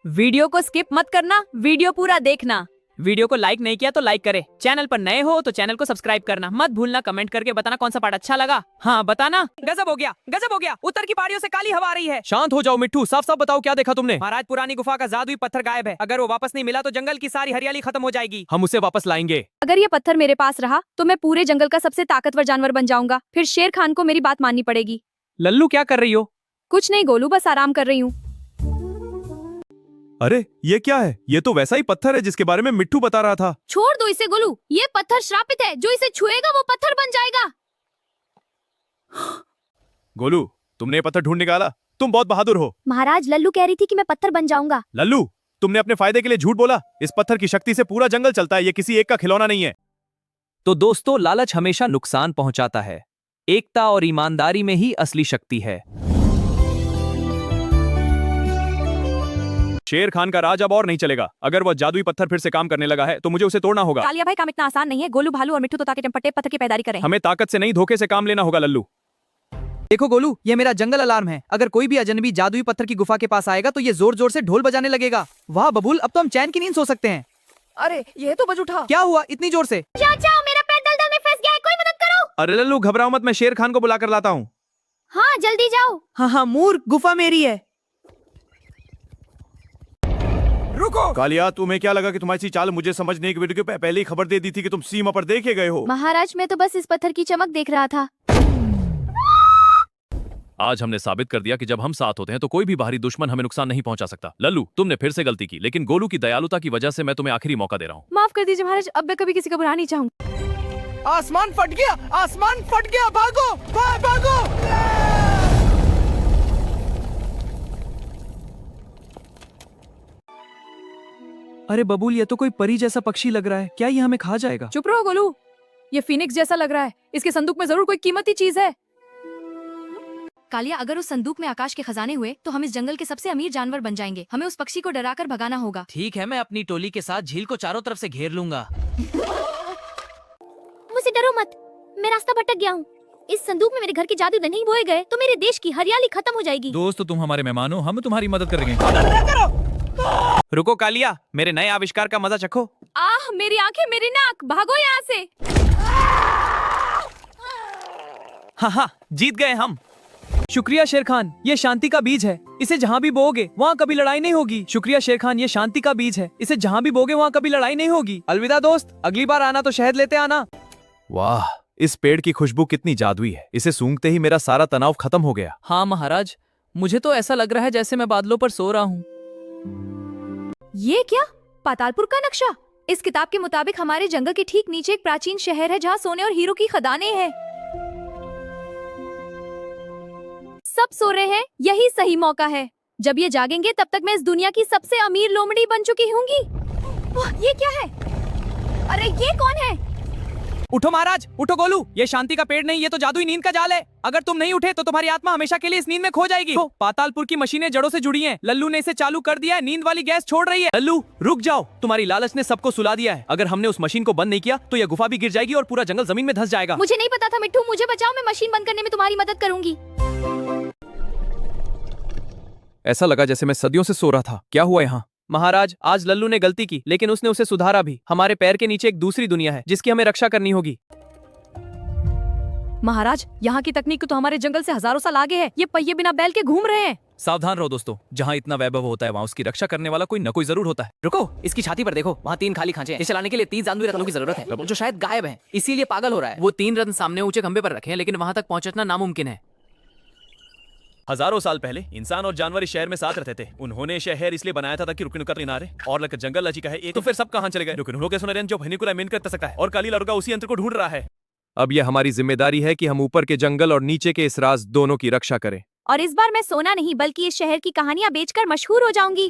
Video को skip मत करना, वीडियो पूरा देखना। वीडियो को लाइक नहीं किया तो लाइक करे, चैनल पर नए हो तो चैनल को सब्सक्राइब करना मत भूलना। कमेंट करके बताना कौन सा पार्ट अच्छा लगा। हाँ बताना। गजब हो गया, गजब हो गया। उत्तर की पहाड़ियों से काली हवा आ रही है। शांत हो जाओ मिट्टू, साफ साफ बताओ क्या देखा तुमने। महाराज पुरानी गुफा का जादुई पत्थर गायब है। अगर वो वापस नहीं मिला तो जंगल की सारी हरियाली खत्म हो जाएगी। हम उसे वापस लाएंगे। अगर ये पत्थर मेरे पास रहा तो मैं पूरे जंगल का सबसे ताकतवर जानवर बन जाऊंगा। फिर शेर खान को मेरी बात माननी पड़ेगी। लल्लू क्या कर रही हो? कुछ नहीं गोलू, बस आराम कर रही हूँ। अरे ये क्या है? ये तो वैसा ही पत्थर है जिसके बारे में मिट्टू बता रहा था। छोड़ दो इसे गोलू, ये पत्थर श्रापित है। जो इसे छुएगा वो पत्थर बन जाएगा। गोलू, तुमने ये पत्थर ढूंढ निकाला। तुम बहुत बहादुर हो। महाराज, लल्लू कह रही थी कि मैं पत्थर बन जाऊंगा। लल्लू, तुमने अपने फायदे के लिए झूठ बोला। इस पत्थर की शक्ति से पूरा जंगल चलता है। ये किसी एक का खिलौना नहीं है। तो दोस्तों, लालच हमेशा नुकसान पहुंचाता है। एकता और ईमानदारी में ही असली शक्ति है। शेर खान का राज अब और नहीं चलेगा। अगर वह जादुई पत्थर फिर से काम करने लगा है तो मुझे उसे तोड़ना होगा। कालिया भाई, काम इतना आसान नहीं है। गोलू, भालू और मिट्टू तो ताकि चंपटे पत्थर की पैदारी करें। हमें ताकत से नहीं, धोखे से काम लेना होगा। लल्लू, देखो गोलू, ये मेरा जंगल अलार्म है। अगर कोई भी अजनबी जादुई पत्थर की गुफा के पास आएगा तो ये जोर जोर से ढोल बजाने लगेगा। वाह बबूल, अब तो हम चैन की नींद सो सकते हैं। अरे ये तो बज उठा। क्या हुआ इतनी जोर से? चाचा, मेरा पैर दलदल में फंस गया है, कोई मदद करो। अरे लल्लू घबराओ मत, मैं शेर खान को बुला कर लाता हूँ। हाँ जल्दी जाओ। हाँ हाँ मूर्ख, गुफा मेरी है। रुको कालिया, तुम्हें क्या लगा कि तुम्हारी सी चाल मुझे समझने की वीडियो पे पहले ही खबर दे दी थी कि तुम सीमा पर देखे गए हो। महाराज, मैं तो बस इस पत्थर की चमक देख रहा था। आज हमने साबित कर दिया कि जब हम साथ होते हैं तो कोई भी बाहरी दुश्मन हमें नुकसान नहीं पहुंचा सकता। लल्लू, तुमने फिर से गलती की, लेकिन गोलू की दयालुता की वजह से मैं तुम्हें आखिरी मौका दे रहा हूँ। माफ कर दीजिए महाराज, अब मैं कभी किसी का बुरा नहीं चाहूंगा। आसमान फट गया, आसमान फट गया। भागो भागो। अरे बबूल, ये तो कोई परी जैसा पक्षी लग रहा है। क्या ये हमें खा जाएगा? चुप रहो गोलू, ये फिनिक्स जैसा लग रहा है। इसके संदूक में जरूर कोई कीमती चीज है। कालिया, अगर उस संदूक में आकाश के खजाने हुए तो हम इस जंगल के सबसे अमीर जानवर बन जाएंगे। हमें उस पक्षी को डराकर भगाना होगा। ठीक है, मैं अपनी टोली के साथ झील को चारों तरफ से घेर लूंगा। मुझसे डरो मत, मैं रास्ता भटक गया हूँ। इस संदूक में मेरे घर के जादू नहीं बोए गए तो मेरे देश की हरियाली खत्म हो जाएगी। दोस्त, तुम हमारे मेहमान हो, हम तुम्हारी मदद करेंगे। रुको कालिया, मेरे नए आविष्कार का मजा चखो। आह, मेरी आंखें, मेरी नाक, भागो यहाँ से। हाँ हाँ, जीत गए हम। शुक्रिया शेर खान, ये शांति का बीज है। इसे जहाँ भी बोओगे वहाँ कभी लड़ाई नहीं होगी। शुक्रिया शेर खान, ये शांति का बीज है। इसे जहाँ भी बोओगे वहाँ कभी लड़ाई नहीं होगी। अलविदा दोस्त, अगली बार आना तो शहद लेते आना। वाह, इस पेड़ की खुशबू कितनी जादुई है। इसे सूंघते ही मेरा सारा तनाव खत्म हो गया। हाँ महाराज, मुझे तो ऐसा लग रहा है जैसे मैं बादलों पर सो रहा हूँ। ये क्या? पातालपुर का नक्शा। इस किताब के मुताबिक हमारे जंगल के ठीक नीचे एक प्राचीन शहर है जहाँ सोने और हीरो की खदानें हैं। सब सो रहे हैं, यही सही मौका है। जब ये जागेंगे तब तक मैं इस दुनिया की सबसे अमीर लोमड़ी बन चुकी होंगी। ओह, ये क्या है? अरे ये कौन है? उठो महाराज, उठो गोलू, ये शांति का पेड़ नहीं, ये तो जादुई नींद का जाल है। अगर तुम नहीं उठे तो तुम्हारी आत्मा हमेशा के लिए इस नींद में खो जाएगी। तो पातालपुर की मशीनें जड़ों से जुड़ी हैं। लल्लू ने इसे चालू कर दिया है, नींद वाली गैस छोड़ रही है। लल्लू रुक जाओ, तुम्हारी लालच ने सबको सुला दिया है। अगर हमने उस मशीन को बंद नहीं किया तो यह गुफा भी गिर जाएगी और पूरा जंगल जमीन में धंस जाएगा। मुझे नहीं पता था मिट्टू, मुझे बचाओ, मैं मशीन बंद करने में तुम्हारी मदद करूंगी। ऐसा लगा जैसे मैं सदियों से सो रहा था। क्या हुआ यहाँ? महाराज, आज लल्लू ने गलती की, लेकिन उसने उसे सुधारा भी। हमारे पैर के नीचे एक दूसरी दुनिया है जिसकी हमें रक्षा करनी होगी। महाराज, यहाँ की तकनीक तो हमारे जंगल से हजारों साल आगे है। ये पहिए बिना बैल के घूम रहे हैं। सावधान रहो दोस्तों, जहाँ इतना वैभव होता है वहाँ उसकी रक्षा करने वाला कोई न कोई जरूर होता है। रुको, इसकी छाती पर देखो, वहाँ 3 खाली खांचे हैं। इसे चलाने के लिए 3 जादुई रत्नों की जरूरत है, जो शायद गायब हैं, इसीलिए पागल हो रहा है। वो 3 रत्न सामने ऊंचे खंबे पर रखे हैं, लेकिन वहाँ तक पहुँचना नामुमकिन है। हजारों साल पहले इंसान और जानवर इस शहर में साथ रहते थे। उन्होंने शहर इसलिए बनाया था ताकि रुकनुका किनारे और लग जंगल लची का है। तो फिर सब कहाँ चले गए? रुकनुलों के सुनरेन जो भनी को मेन कर सकता है और काली लड़का उसी यंत्र को ढूंढ रहा है। अब यह हमारी जिम्मेदारी है कि हम ऊपर के जंगल और नीचे के इस राज दोनों की रक्षा करें। और इस बार मैं सोना नहीं बल्कि इस शहर की कहानियाँ बेचकर मशहूर हो जाऊंगी।